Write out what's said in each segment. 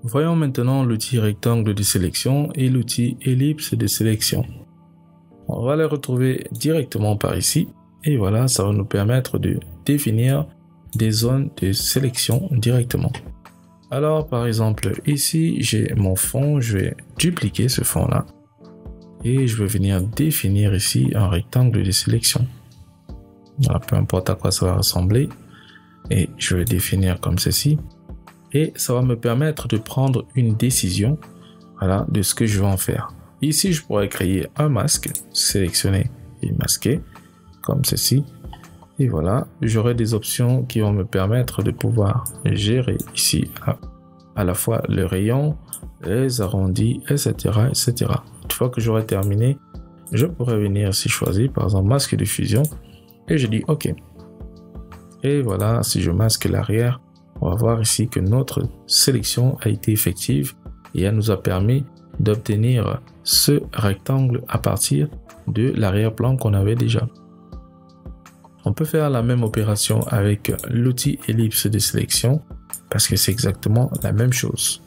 Voyons maintenant l'outil rectangle de sélection et l'outil ellipse de sélection. On va les retrouver directement par ici. Et voilà, ça va nous permettre de définir des zones de sélection directement. Alors, par exemple, ici, j'ai mon fond. Je vais dupliquer ce fond-là. Et je vais venir définir ici un rectangle de sélection. Voilà, peu importe à quoi ça va ressembler. Et je vais définir comme ceci. Et ça va me permettre de prendre une décision, voilà, de ce que je vais en faire. Ici, je pourrais créer un masque, sélectionner et masquer, comme ceci. Et voilà, j'aurai des options qui vont me permettre de pouvoir gérer ici à la fois le rayon, les arrondis, etc., etc. Une fois que j'aurai terminé, je pourrais venir ici choisir, par exemple, masque de fusion. Et je dis OK. Et voilà, si je masque l'arrière, on va voir ici que notre sélection a été effective et elle nous a permis d'obtenir ce rectangle à partir de l'arrière-plan qu'on avait déjà. On peut faire la même opération avec l'outil ellipse de sélection parce que c'est exactement la même chose.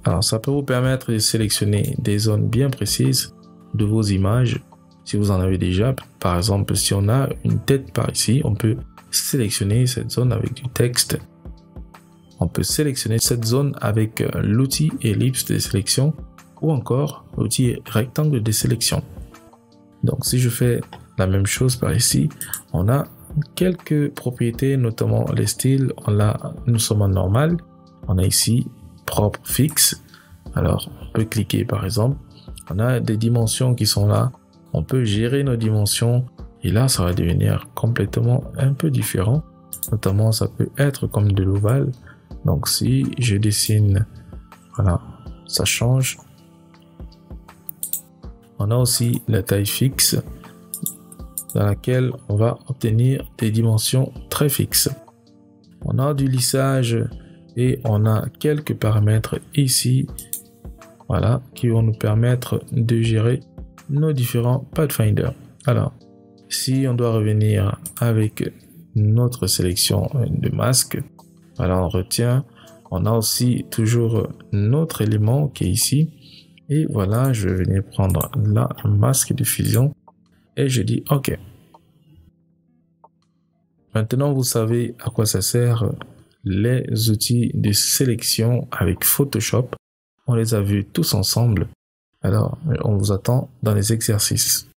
Alors, ça peut vous permettre de sélectionner des zones bien précises de vos images. Si vous en avez déjà, par exemple, si on a une tête par ici, on peut sélectionner cette zone avec du texte. On peut sélectionner cette zone avec l'outil ellipse de sélection ou encore l'outil rectangle de sélection. Donc si je fais la même chose par ici, on a quelques propriétés, notamment les styles. Nous sommes en normal. On a ici propre fixe. Alors on peut cliquer par exemple. On a des dimensions qui sont là. On peut gérer nos dimensions et là ça va devenir complètement un peu différent. Notamment ça peut être comme de l'ovale. Donc si je dessine, voilà, ça change. On a aussi la taille fixe dans laquelle on va obtenir des dimensions très fixes. On a du lissage et on a quelques paramètres ici, voilà, qui vont nous permettre de gérer nos différents pathfinders. Alors, si on doit revenir avec notre sélection de masques, alors on retient, on a aussi toujours notre élément qui est ici. Et voilà, je vais venir prendre là un masque de fusion et je dis OK. Maintenant, vous savez à quoi ça sert les outils de sélection avec Photoshop. On les a vus tous ensemble. Alors, on vous attend dans les exercices.